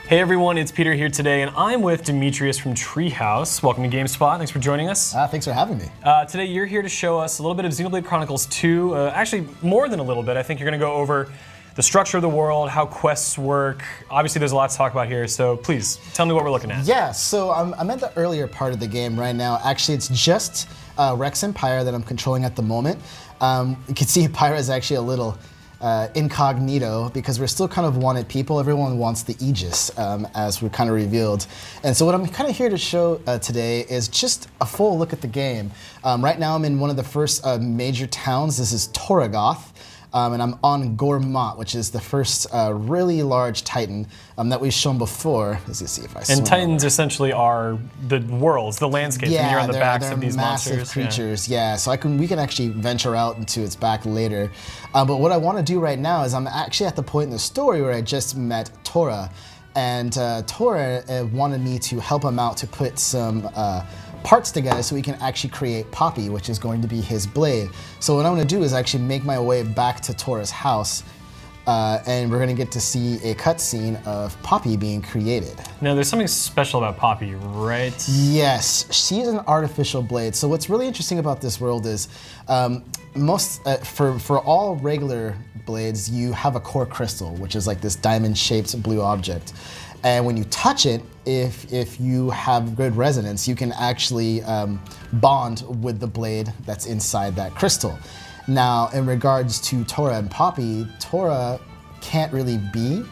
Hey everyone, it's Peter here today, and I'm with Demetrius from Treehouse. Welcome to GameSpot. Thanks for joining us. Thanks for having me. Today you're here to show us a little bit of Xenoblade Chronicles 2. Actually, more than a little bit. I think you're going to go over the structure of the world, how quests work. Obviously, there's a lot to talk about here, so please tell me what we're looking at. Yeah, so I'm at the earlier part of the game right now. Actually, it's just Rex and Pyra that I'm controlling at the moment. You can see Pyra is actually a little incognito because we're still kind of wanted people. Everyone wants the Aegis, as we kind of revealed. And so what I'm kind of here to show today is just a full look at the game. Right now I'm in one of the first major towns. This is Torragoth. And I'm on Gormat, which is the first really large Titan that we've shown before. Let's see if I swim. And Titans essentially are the worlds, the landscapes, and you're on the backs of these massive monsters. Creatures, yeah. So we can actually venture out into its back later. But what I want to do right now is I'm actually at the point in the story where I just met Tora. And Tora wanted me to help him out to put some parts together so we can actually create Poppy, which is going to be his blade. So what I'm going to do is actually make my way back to Tora's house, and we're going to get to see a cutscene of Poppy being created. Now, there's something special about Poppy, right? Yes, she's an artificial blade. So what's really interesting about this world is for all regular blades, you have a core crystal, which is like this diamond-shaped blue object. And when you touch it, if you have good resonance, you can actually bond with the blade that's inside that crystal. Now, in regards to Tora and Poppy, Tora can't really be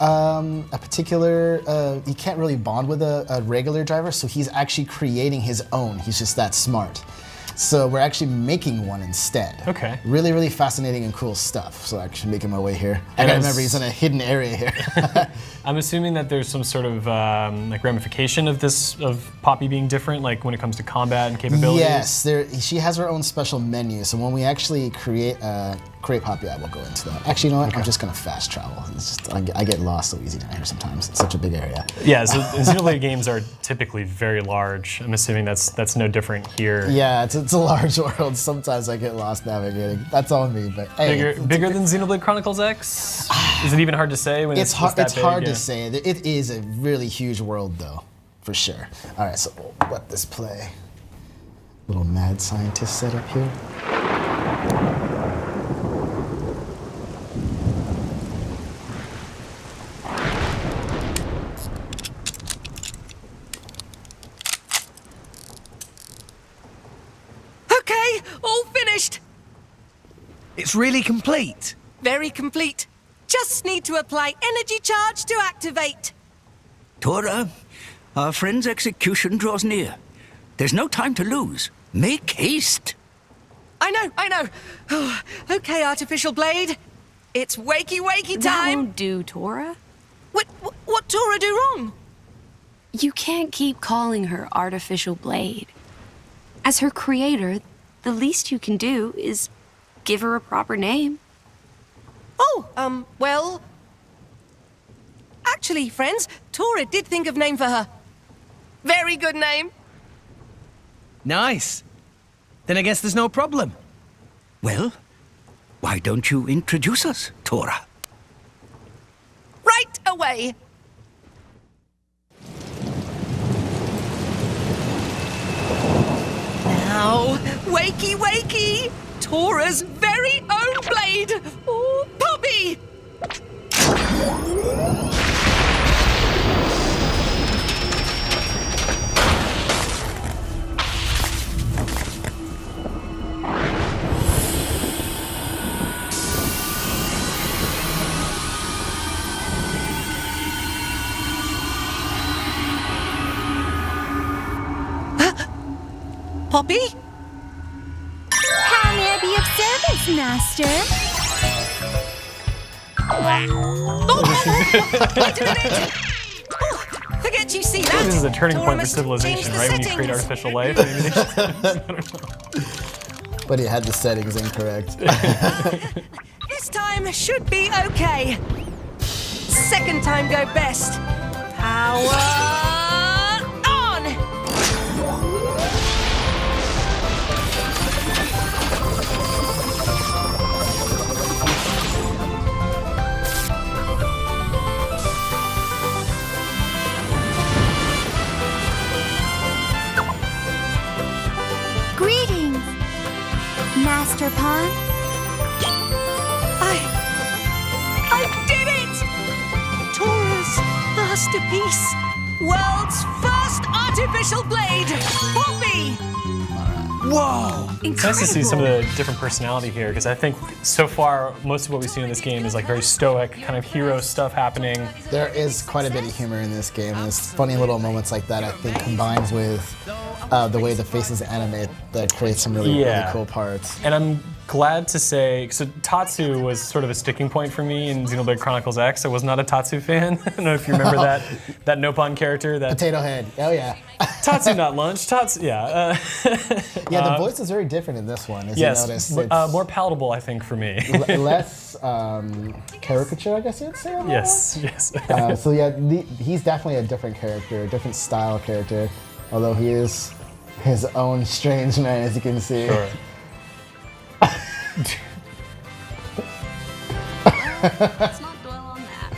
a particular, he can't really bond with a regular driver, so he's actually creating his own. He's just that smart. So we're actually making one instead. Okay. Really, really fascinating and cool stuff. So actually making my way here. I gotta remember he's in a hidden area here. I'm assuming that there's some sort of like ramification of Poppy being different, like when it comes to combat and capabilities. Yes, she has her own special menu. So when we actually create Poppy, I will go into that. Actually, you know what? Okay. I'm just gonna fast travel. It's just, I get lost so easy down here sometimes. It's such a big area. Yeah, so Xenoblade games are typically very large. I'm assuming that's no different here. Yeah, it's a large world. Sometimes I get lost navigating. That's on me, but hey. Bigger than Xenoblade Chronicles X? Is it even hard to say when it's that big? It's hard to say. It is a really huge world though, for sure. All right, so we'll let this play. Little mad scientist setup here. Okay, all finished. It's really complete. Very complete. Just need to apply energy charge to activate. Tora, our friend's execution draws near. There's no time to lose. Make haste. I know. Oh, okay, artificial blade. It's wakey time. That won't do, Tora. What Tora do wrong? You can't keep calling her artificial blade. As her creator, the least you can do is give her a proper name. Oh, well... Actually, friends, Tora did think of name for her. Very good name. Nice. Then I guess there's no problem. Well, why don't you introduce us, Tora? Right away. Now, wakey! Tora's very own blade! Oh, Poppy! Poppy? How may I be of service, Master? Wait a minute! Oh, forget you see that. This is a turning Tora point for must civilization, change the right? When you create settings. artificial life. I don't know. But he had the settings incorrect. This time should be okay. Second time go best. Power on! Mr. Pawn. I did it! Tora's masterpiece. World's first artificial blade. Poppy! Whoa! It's nice to see some of the different personality here, because I think so far most of what we've seen in this game is like very stoic, kind of hero stuff happening. There is quite a bit of humor in this game, and it's funny little moments like that I think combines with the way the faces animate that creates some really cool parts. And I'm glad to say, so Tatsu was sort of a sticking point for me in Xenoblade Chronicles X. I was not a Tatsu fan. I don't know if you remember that Nopon character. That Potato Head, oh yeah. Tatsu, not lunch. Tatsu, yeah. Yeah, the voice is very different in this one, as you notice. Yes, more palatable, I think, for me. Less caricature, I guess you'd say. On that Yes. one. So yeah, he's definitely a different character, a different style character, although he is his own strange man, as you can see. Sure. Let's not dwell on that.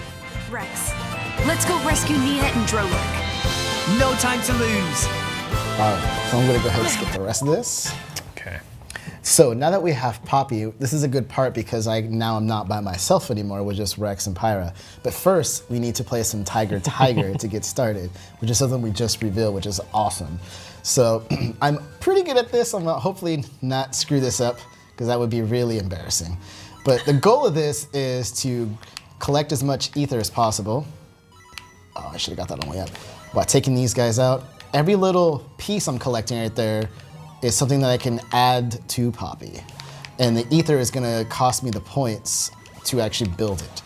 Rex, let's go rescue Nia and Drolek. No time to lose. So I'm gonna go ahead and skip the rest of this. Okay. So now that we have Poppy, this is a good part because now I'm not by myself anymore with just Rex and Pyra. But first, we need to play some Tiger to get started, which is something we just revealed, which is awesome. So I'm pretty good at this. I'm gonna hopefully not screw this up because that would be really embarrassing. But the goal of this is to collect as much ether as possible. Oh, I should have got that on the way up. By taking these guys out, every little piece I'm collecting right there is something that I can add to Poppy. And the ether is gonna cost me the points to actually build it.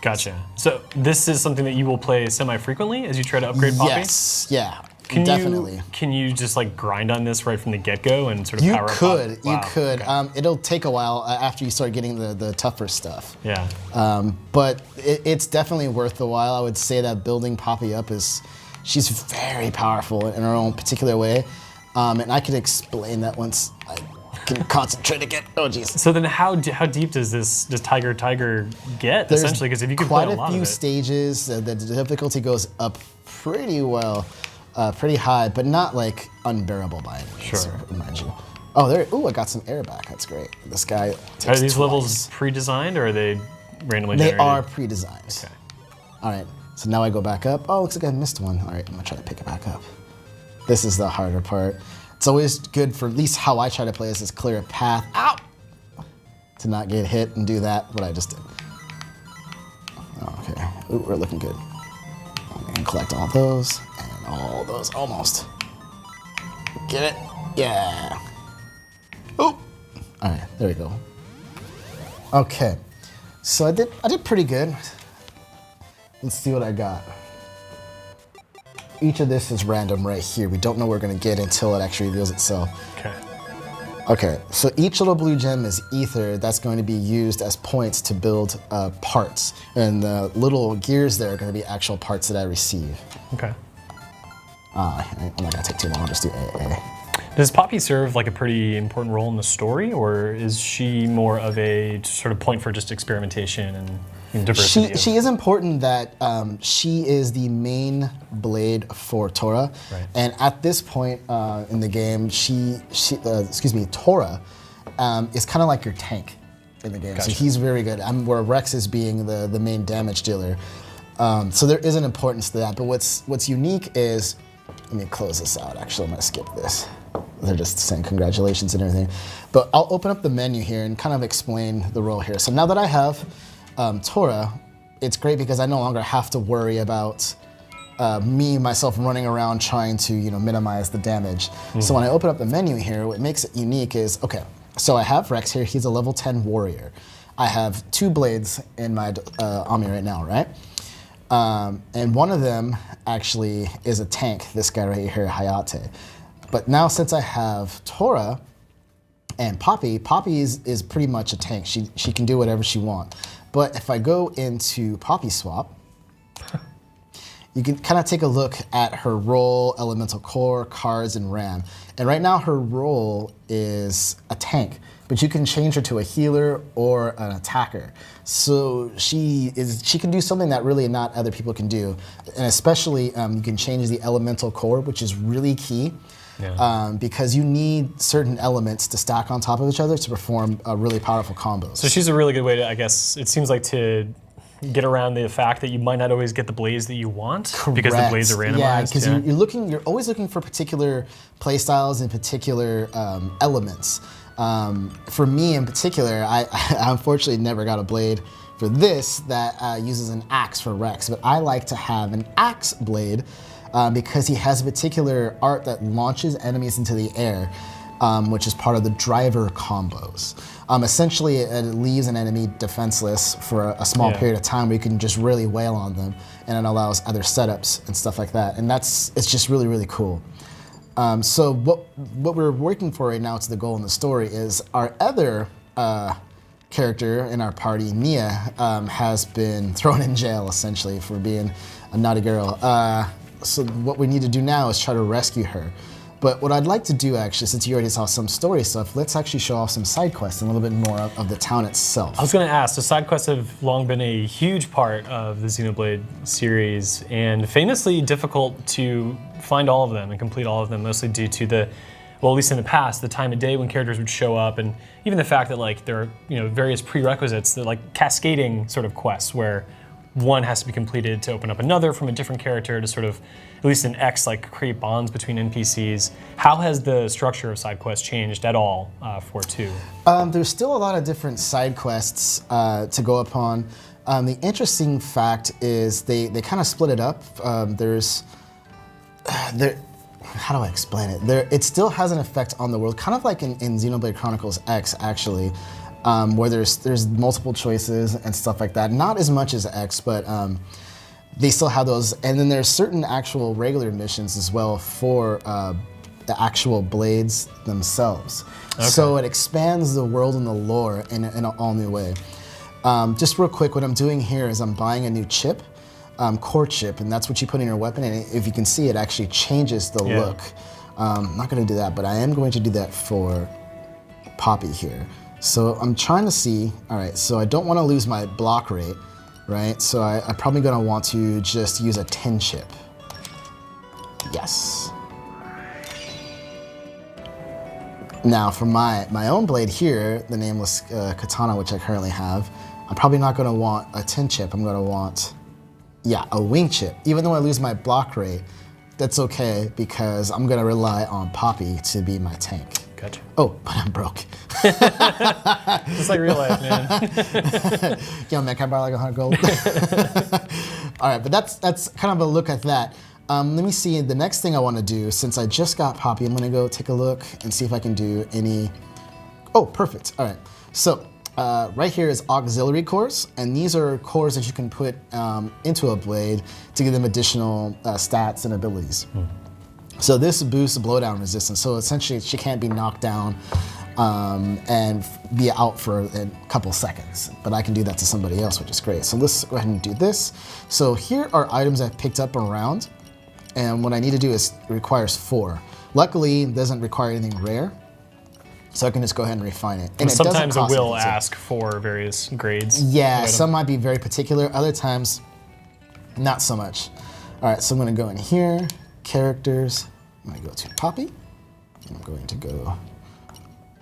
Gotcha. So this is something that you will play semi-frequently as you try to upgrade Poppy? Yes, yeah, Can definitely. Can you just like grind on this right from the get-go and sort of You power could, up? Wow, you could. okay. It'll take a while after you start getting the tougher stuff. Yeah. But it's definitely worth the while. I would say that building Poppy up she's very powerful in her own particular way. And I can explain that once I can concentrate again. Oh, jeez. So then how deep does Tiger get, There's essentially? Because if you can play quite a lot a few of it. stages. The difficulty goes up pretty well, pretty high, but not like unbearable by any means, Sure. mind you. Oh, I got some air back. That's great. This guy takes Are these twice. levels pre-designed or are they randomly They generated? are pre-designed. Okay. All right, so now I go back up. Oh, looks like I missed one. All right, I'm gonna try to pick it back up. This is the harder part. It's always good for, at least how I try to play this, is clear a path out to not get hit and do that, what I just did. Oh, okay, ooh, we're looking good. I'm gonna collect all those and all those, almost. Get it? Yeah. Oh, all right, there we go. Okay, so I did pretty good. Let's see what I got. Each of this is random right here. We don't know what we're gonna get until it actually reveals itself. Okay. Okay, so each little blue gem is ether. That's going to be used as points to build parts. And the little gears there are gonna be actual parts that I receive. Okay. I'm not gonna take too long, I'll just do AA. Does Poppy serve like a pretty important role in the story, or is she more of a sort of point for just experimentation and diversity? She is important that she is the main blade for Tora, Right. and at this point in the game, Tora is kind of like your tank in the game. Gotcha. So he's very good. Where Rex is being the main damage dealer. So there is an importance to that. But what's unique is, let me close this out. Actually, I'm gonna skip this. They're just saying congratulations and everything. But I'll open up the menu here and kind of explain the role here. So now that I have Tora, it's great because I no longer have to worry about myself running around trying to minimize the damage. So when I open up the menu here, what makes it unique is, okay, so I have Rex here, he's a level 10 warrior. I have 2 blades in my on me right now, right? And one of them actually is a tank, this guy right here, Hayate. But now since I have Tora and Poppy is pretty much a tank. She can do whatever she wants. But if I go into Poppy Swap, you can kind of take a look at her role, Elemental Core, Cards, and Ram. And right now her role is a tank, but you can change her to a healer or an attacker. So she can do something that really not other people can do. And especially you can change the Elemental Core, which is really key. because you need certain elements to stack on top of each other to perform really powerful combos. So she's a really good way to, I guess, it seems like to get around the fact that you might not always get the blades that you want because the blades are randomized. Yeah, because you're always looking for particular play styles and particular elements. For me in particular, I unfortunately never got a blade for this that uses an axe for Rex, but I like to have an axe blade because he has a particular art that launches enemies into the air, which is part of the driver combos. Essentially, it leaves an enemy defenseless for a small period of time where you can just really wail on them, and it allows other setups and stuff like that. And it's just really, really cool. So what we're working for right now to the goal in the story is our other character in our party, Nia, has been thrown in jail essentially for being a naughty girl. So what we need to do now is try to rescue her. But what I'd like to do actually, since you already saw some story stuff, let's actually show off some side quests and a little bit more of the town itself. I was going to ask, so side quests have long been a huge part of the Xenoblade series and famously difficult to find all of them and complete all of them, mostly due to the, well, at least in the past, the time of day when characters would show up, and even the fact that like there are various prerequisites, that like cascading sort of quests where one has to be completed to open up another from a different character to sort of, at least in X, like create bonds between NPCs. How has the structure of side quests changed at all for 2? There's still a lot of different side quests to go upon. The interesting fact is they kind of split it up. How do I explain it? It still has an effect on the world, kind of like in Xenoblade Chronicles X, actually. Where there's multiple choices and stuff like that. Not as much as X, but they still have those. And then there's certain actual regular missions as well for the actual blades themselves. Okay. So it expands the world and the lore in an all new way. Just real quick, what I'm doing here is I'm buying a new chip, core chip, and that's what you put in your weapon. And if you can see, it actually changes the look. I'm not going to do that, but I am going to do that for Poppy here. So I'm trying to see, all right, so I don't want to lose my block rate, right? So I'm probably going to want to just use a 10 chip. Yes. Now for my own blade here, the nameless katana, which I currently have, I'm probably not going to want a 10 chip. I'm going to want, a wing chip. Even though I lose my block rate, that's okay because I'm going to rely on Poppy to be my tank. Gotcha. Oh, but I'm broke. Just like real life, man. Yo, man, can I borrow like 100 gold? All right, but that's kind of a look at that. Let me see, the next thing I want to do, since I just got Poppy, I'm going to go take a look and see if I can do any... Oh, perfect. All right. So right here is auxiliary cores, and these are cores that you can put into a blade to give them additional stats and abilities. So this boosts blowdown resistance. So essentially, she can't be knocked down and be out for a couple seconds. But I can do that to somebody else, which is great. So let's go ahead and do this. So here are items I've picked up around. And what I need to do is, it requires 4. Luckily, it doesn't require anything rare. So I can just go ahead and refine it. And sometimes it will ask for various grades. Yeah, some might be very particular. Other times, not so much. All right, so I'm going to go in here. Characters, I'm going to go to Poppy, and I'm going to go,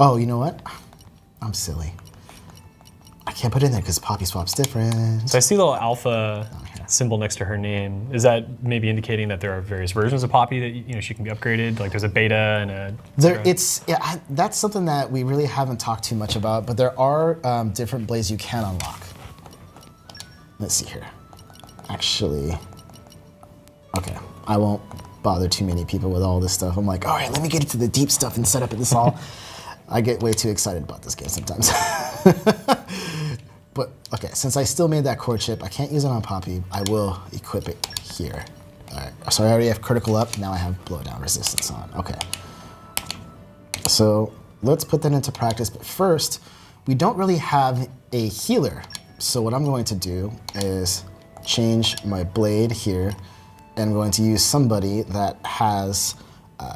oh, you know what? I'm silly. I can't put it in there because Poppy Swap's different. So I see the little alpha symbol next to her name. Is that maybe indicating that there are various versions of Poppy that she can be upgraded? Like there's a beta and a... That's something that we really haven't talked too much about, but there are different blades you can unlock. Let's see here. Actually, okay, I won't bother too many people with all this stuff. I'm like, all right, let me get into the deep stuff and set up this all. I get way too excited about this game sometimes. But okay, since I still made that core chip, I can't use it on Poppy. I will equip it here. All right, so I already have critical up. Now I have blowdown resistance on. Okay. So let's put that into practice. But first, we don't really have a healer. So what I'm going to do is change my blade here. And I'm going to use somebody that has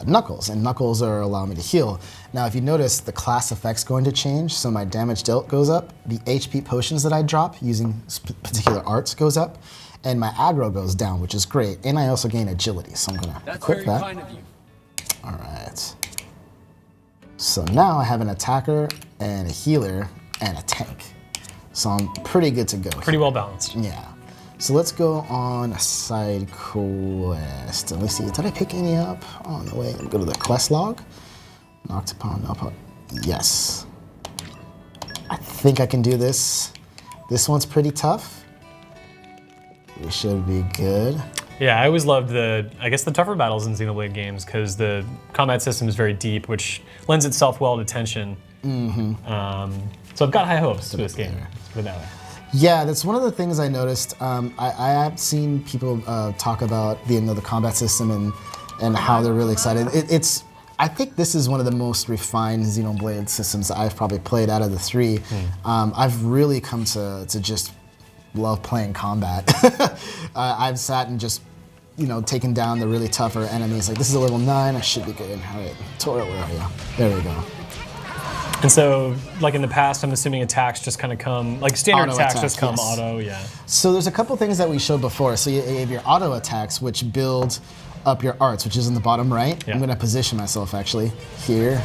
Knuckles, and Knuckles are allowing me to heal. Now, if you notice, the class effect's going to change, so my damage dealt goes up, the HP potions that I drop using particular arts goes up, and my aggro goes down, which is great, and I also gain agility, so I'm gonna equip that. Kind of you. All right. So now I have an attacker and a healer and a tank. So I'm pretty good to go. Pretty well balanced. Yeah. So let's go on a side quest. Let me see, did I pick any up on the way? Let me go to the quest log. Knocked upon, yes. I think I can do this. This one's pretty tough. We should be good. Yeah, I always loved the tougher battles in Xenoblade games because the combat system is very deep, which lends itself well to tension. So I've got high hopes for this game. Let's put it that way. Yeah, that's one of the things I noticed. I have seen people talk about the combat system and how they're really excited. I think this is one of the most refined Xenoblade systems that I've probably played out of the three. I've really come to just love playing combat. I've sat and just taken down the really tougher enemies. Like, this is a level 9, I should be good. All right, Tora, where are you? There we go. And so, like in the past, I'm assuming attacks just kind of come, like standard attacks just come auto, yeah. So there's a couple things that we showed before. So you have your auto attacks, which build up your arts, which is in the bottom right. Yeah. I'm gonna position myself actually here.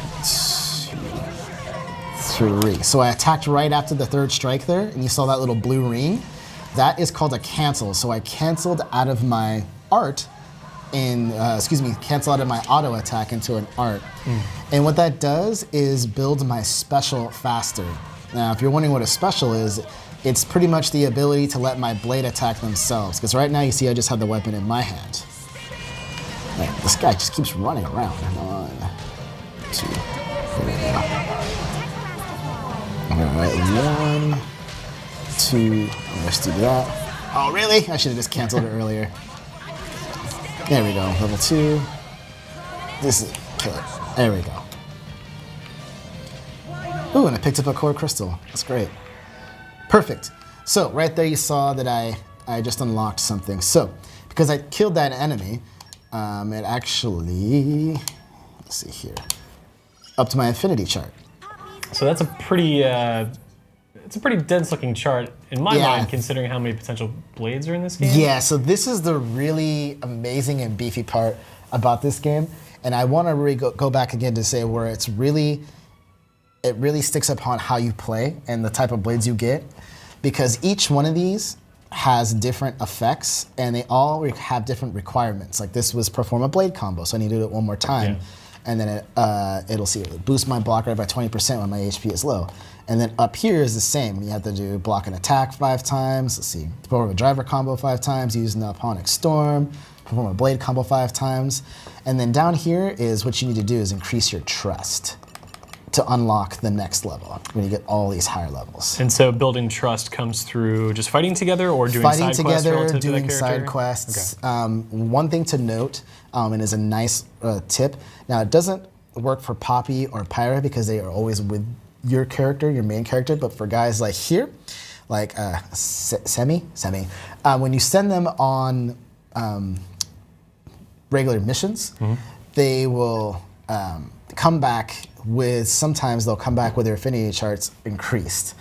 2, 3. So I attacked right after the third strike there, and you saw that little blue ring. That is called a cancel. So I canceled out of my art cancel out of my auto attack into an art. And what that does is build my special faster. Now, if you're wondering what a special is, it's pretty much the ability to let my blade attack themselves. Because right now you see I just have the weapon in my hand. Right, this guy just keeps running around. 1, 2, 3. All right, 1, 2, let's do that. Oh, really? I should have just canceled it earlier. There we go, level 2. This is killer. There we go. Ooh, and I picked up a core crystal. That's great. Perfect. So right there you saw that I just unlocked something. So because I killed that enemy, it actually, let's see here, up to my infinity chart. So that's a pretty dense looking chart in my mind, considering how many potential blades are in this game. Yeah, so this is the really amazing and beefy part about this game. And I want to really go back again to say where it really sticks upon how you play and the type of blades you get. Because each one of these has different effects and they all have different requirements. Like this was perform a blade combo, so I need to do it one more time. Yeah. And then it'll boost my block rate by 20% when my HP is low. And then up here is the same. You have to do block and attack 5 times. Let's see, perform a driver combo 5 times, use the Aponic Storm, perform a blade combo 5 times. And then down here is what you need to do is increase your trust to unlock the next level when you get all these higher levels. And so building trust comes through just fighting together or doing fighting side quests together, relative doing to that side character? quests. Okay. One thing to note, and is a nice tip. Now it doesn't work for Poppy or Pyra because they are always with your character, your main character. But for guys like here, like Semi, when you send them on regular missions, they will come back with, sometimes they'll come back with their affinity charts increased.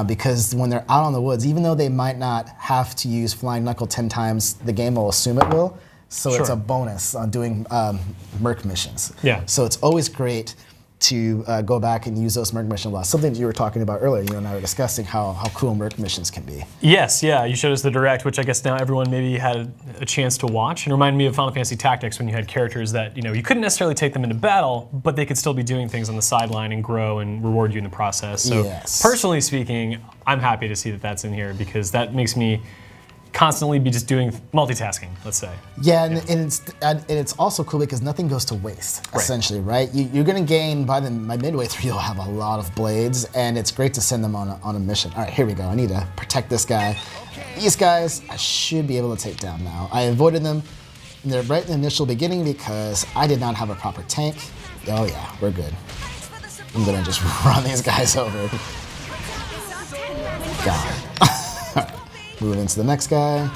Because when they're out on the woods, even though they might not have to use Flying Knuckle 10 times, the game will assume it will. So it's a bonus on doing Merc missions. Yeah. So it's always great to go back and use those Merc mission logs. Something that you were talking about earlier, you and I were discussing how cool Merc missions can be. Yes, yeah, you showed us the Direct, which I guess now everyone maybe had a chance to watch. And reminded me of Final Fantasy Tactics when you had characters that, you couldn't necessarily take them into battle, but they could still be doing things on the sideline and grow and reward you in the process. So personally speaking, I'm happy to see that that's in here because that makes me constantly be just doing multitasking, let's say. Yeah, and it's also cool because nothing goes to waste, essentially, right? You're going to gain, by midway through, you'll have a lot of blades, and it's great to send them on a mission. All right, here we go. I need to protect this guy. These guys, I should be able to take down now. I avoided them right in the initial beginning because I did not have a proper tank. Oh yeah, we're good. I'm going to just run these guys over. God. Move into the next guy.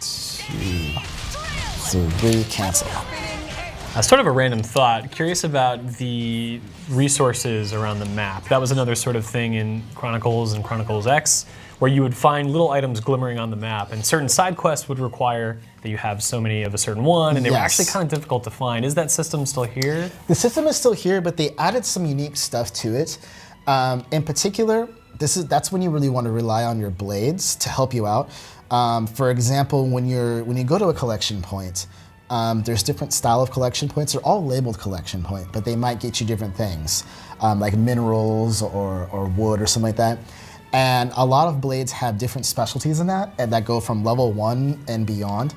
2, 3, cancel. Sort of a random thought. Curious about the resources around the map. That was another sort of thing in Chronicles and Chronicles X, where you would find little items glimmering on the map, and certain side quests would require that you have so many of a certain one, and they were actually kind of difficult to find. Is that system still here? The system is still here, but they added some unique stuff to it. In particular, that's when you really want to rely on your blades to help you out. For example, when you go to a collection point, there's different style of collection points. They're all labeled collection point, but they might get you different things, like minerals or wood or something like that. And a lot of blades have different specialties in that, and that go from level 1 and beyond.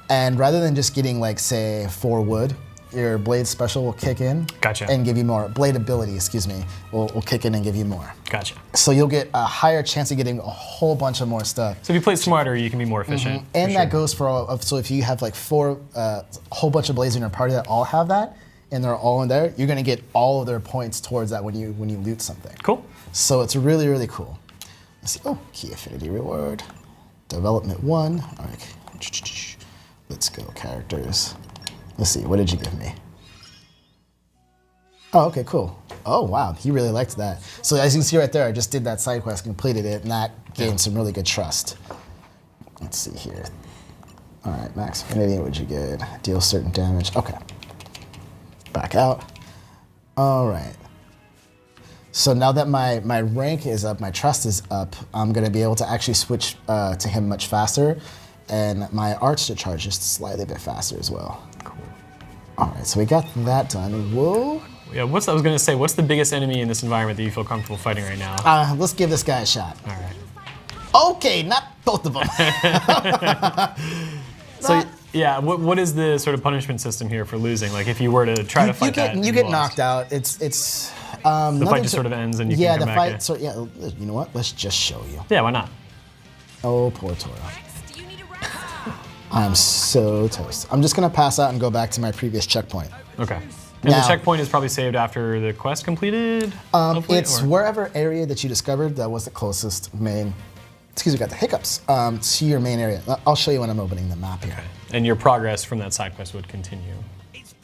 And rather than just getting, like, say, 4 wood, your blade special will kick in and give you more. Blade ability, excuse me, will kick in and give you more. Gotcha. So you'll get a higher chance of getting a whole bunch of more stuff. So if you play smarter, you can be more efficient. And that goes for all, so if you have like a whole bunch of blades in your party that all have that, and they're all in there, you're gonna get all of their points towards that when you loot something. Cool. So it's really, really cool. Let's see, oh, key affinity reward. Development 1, all right. Let's go, characters. Let's see, what did you give me? Oh, okay, cool. Oh, wow, he really liked that. So as you can see right there, I just did that side quest, completed it, and that gained some really good trust. Let's see here. All right, max affinity, what'd you get? Deal certain damage, okay. Back out. All right. So now that my rank is up, my trust is up, I'm gonna be able to actually switch to him much faster, and my arch to charge just slightly a bit faster as well. Cool. All right, so we got that done. Whoa. Yeah, I was gonna say, what's the biggest enemy in this environment that you feel comfortable fighting right now? Let's give this guy a shot. All right. Okay, not both of them. So yeah, what is the sort of punishment system here for losing? Like if you were to try to fight you get knocked out. It's the fight just sort of ends and you can come back. Yeah, the fight. So yeah, you know what? Let's just show you. Yeah, why not? Oh, poor Toro. I'm so toast. I'm just gonna pass out and go back to my previous checkpoint. Okay. And the checkpoint is probably saved after the quest completed? It's wherever area that you discovered that was the closest main. Excuse me, got the hiccups. To your main area. I'll show you when I'm opening the map here. Okay. And your progress from that side quest would continue.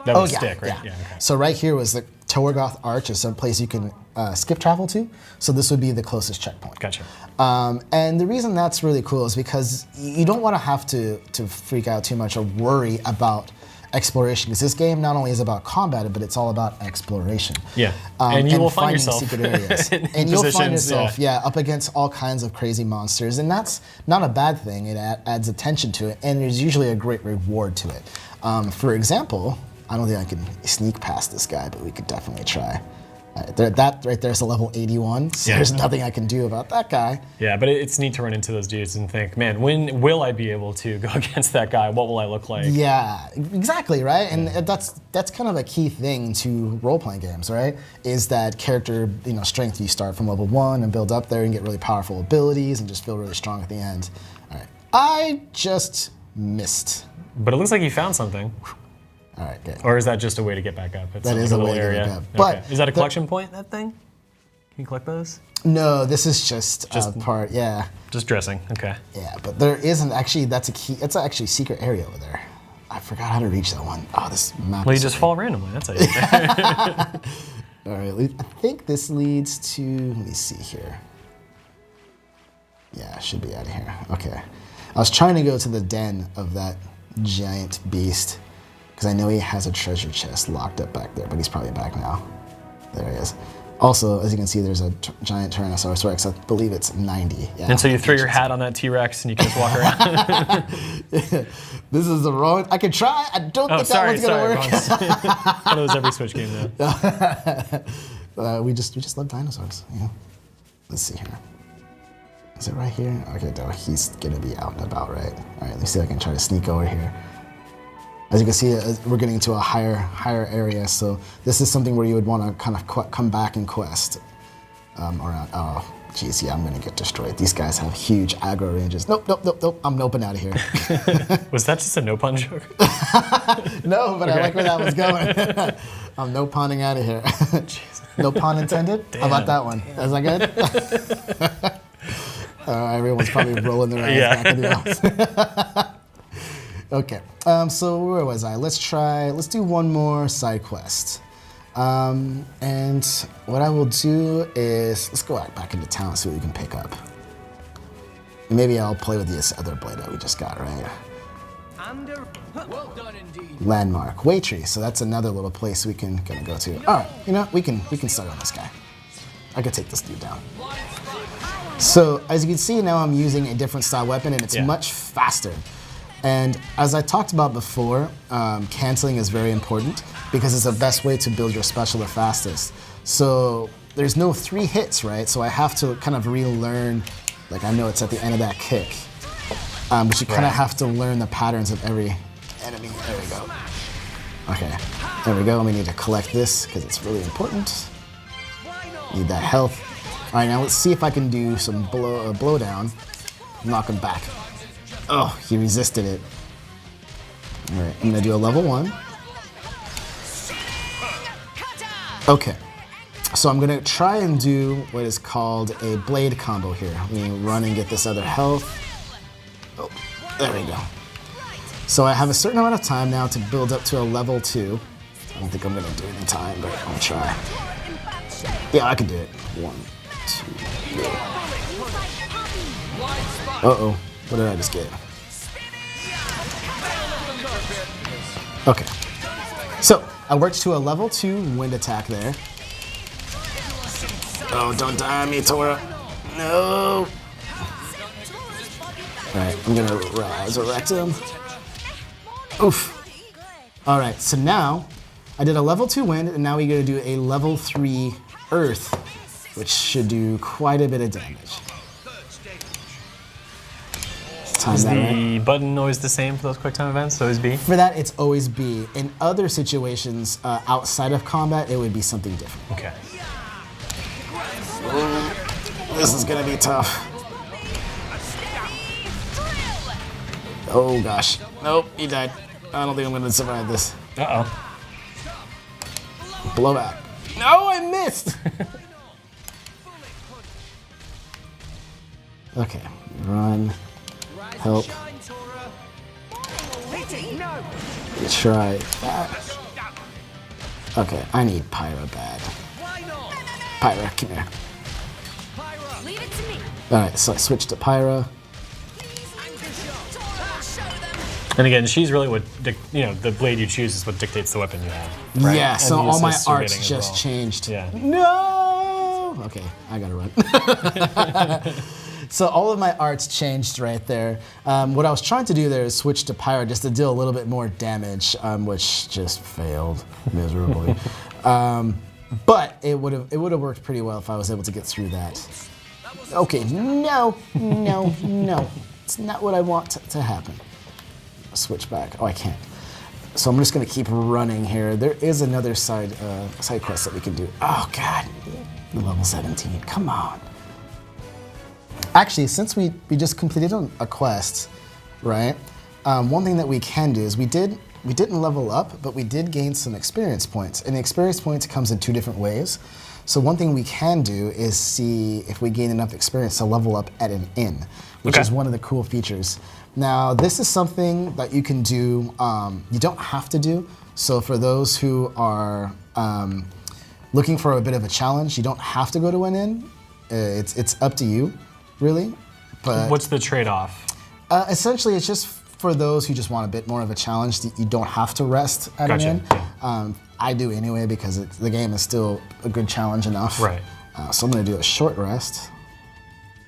That would stick, right? Yeah. Okay. So right here was the Torgoth Arch, is some place you can skip travel to. So this would be the closest checkpoint. Gotcha. And the reason that's really cool is because you don't want to have to freak out too much or worry about exploration, because this game not only is about combat, but it's all about exploration. Yeah, and you will find yourself secret areas, and you'll find yourself, up against all kinds of crazy monsters, and that's not a bad thing. It adds attention to it, and there's usually a great reward to it. For example, I don't think I can sneak past this guy, but we could definitely try. That right there is a level 81, so there's nothing I can do about that guy. Yeah, but it's neat to run into those dudes and think, man, when will I be able to go against that guy? What will I look like? Yeah, exactly, right? And that's kind of a key thing to role-playing games, right? Is that character, strength. You start from level 1 and build up there and get really powerful abilities and just feel really strong at the end. All right, I just missed. But it looks like you found something. All right, good. Or is that just a way to get back up? It's that is a way area. to get back up. Okay. But is that a collection point, that thing? Can you collect those? No, this is just a part, yeah. Just dressing, okay. Yeah, but there isn't actually, that's a key, it's actually a secret area over there. I forgot how to reach that one. Oh, this map Well, you just fall randomly, that's how you do it. All right, I think this leads to, let me see here. Yeah, it should be out of here, okay. I was trying to go to the den of that giant beast, because I know he has a treasure chest locked up back there, but he's probably back now. There he is. Also, as you can see, there's a giant Tyrannosaurus Rex. I believe it's 90. Yeah, and so you throw your hat on that T-Rex and you can just walk around. This is the wrong. I could try. I don't think that one's gonna work. I thought it was every Switch game though. We just love dinosaurs. Yeah. Let's see here. Is it right here? Okay, no, he's gonna be out and about, right? All right, let's see if I can try to sneak over here. As you can see, we're getting into a higher area, so this is something where you would want to kind of come back and quest around. Oh, geez, yeah, I'm gonna get destroyed. These guys have huge aggro ranges. Nope. I'm noping out of here. Was that just a no pun joke? No, but I like where that was going. I'm no punning out of here. No pun intended. Damn. How about that one? Is that good? Everyone's probably rolling their eyes back in the office. Okay, so where was I? Let's do one more side quest. And what I will do is, let's go back into town and see what we can pick up. And maybe I'll play with this other blade that we just got, right? Well done indeed. Landmark, Waitree, so that's another little place we can go to. All right, you know, we can start on this guy. I could take this dude down. So as you can see now, I'm using a different style weapon, and it's much faster. And as I talked about before, canceling is very important because it's the best way to build your special the fastest. So there's no 3 hits, right? So I have to kind of relearn, like I know it's at the end of that kick. But you kind of have to learn the patterns of every enemy. There we go. Okay, there we go. We need to collect this because it's really important. Need that health. All right, now let's see if I can do some blow down. Knock him back. Oh, he resisted it. All right, I'm gonna do a level 1. Okay, so I'm gonna try and do what is called a blade combo here. We run and get this other health. Oh, there we go. So I have a certain amount of time now to build up to a level 2. I don't think I'm gonna do it in time, but I'll try. Yeah, I can do it. 1, 2, 3. Uh-oh, what did I just get? Okay, so I worked to a level 2 wind attack there. Oh, don't die on me, Tora. No. All right, I'm gonna resurrect him. Oof. All right, so now I did a level 2 wind, and now we're gonna do a level 3 earth, which should do quite a bit of damage. Is the button always the same for those quick time events? Always B? For that, it's always B. In other situations outside of combat, it would be something different. Okay. This is gonna be tough. Oh gosh. Nope, he died. I don't think I'm gonna survive this. Uh-oh. Blow back. No, I missed! Okay, run. Help. Try that. Okay, I need Pyra bad. Pyra, come here. Leave it to me. Alright, so I switched to Pyra. And again, she's really what, the blade you choose is what dictates the weapon you have. Right? Yeah, so and all my assists you're arts getting as just well. changed. Yeah. No! Okay, I gotta run. So all of my arts changed right there. What I was trying to do there is switch to Pyra just to deal a little bit more damage, which just failed miserably. But it would have worked pretty well if I was able to get through that. Okay, no. It's not what I want to happen. Switch back. Oh, I can't. So I'm just gonna keep running here. There is another side quest that we can do. Oh God, level 17. Come on. Actually, since we just completed a quest, right? One thing that we can do is we didn't level up, but we did gain some experience points. And the experience points comes in 2 different ways. So one thing we can do is see if we gain enough experience to level up at an inn, which is one of the cool features. Now, this is something that you can do, you don't have to do. So for those who are looking for a bit of a challenge, you don't have to go to an inn. It's up to you, really. But what's the trade-off? Essentially, it's just for those who just want a bit more of a challenge. You don't have to rest at an inn. I do anyway because the game is still a good challenge enough. Right. So I'm gonna do a short rest,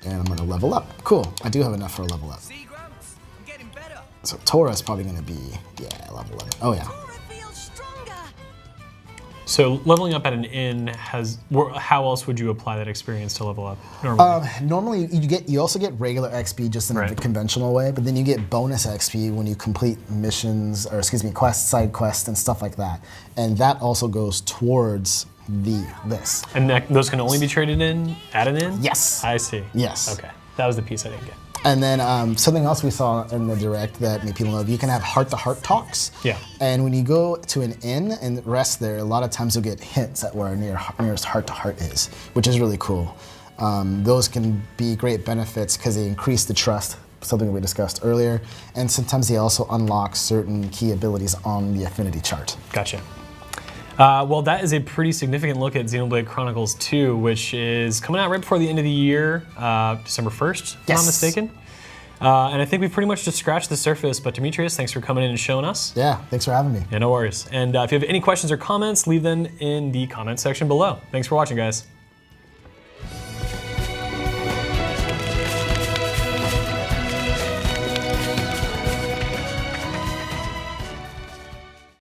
and I'm gonna level up. Cool, I do have enough for a level up. So Tora's probably gonna be, level 11. Oh yeah. So leveling up at an inn how else would you apply that experience to level up normally? Normally you also get regular XP just in a conventional way, but then you get bonus XP when you complete missions, or quests, side quests, and stuff like that. And that also goes towards this. And those can only be traded in at an inn? Yes. I see. Yes. Okay, that was the piece I didn't get. And then something else we saw in the direct that made people know, you can have heart-to-heart talks. Yeah. And when you go to an inn and rest there, a lot of times you'll get hints at where nearest heart-to-heart is, which is really cool. Those can be great benefits because they increase the trust something that we discussed earlier. And sometimes he also unlocks certain key abilities on the affinity chart. Gotcha. Well, that is a pretty significant look at Xenoblade Chronicles 2, which is coming out right before the end of the year, December 1st, if I'm not mistaken. And I think we pretty much just scratched the surface, but Demetrius, thanks for coming in and showing us. Yeah, thanks for having me. Yeah, no worries. And if you have any questions or comments, leave them in the comment section below. Thanks for watching, guys.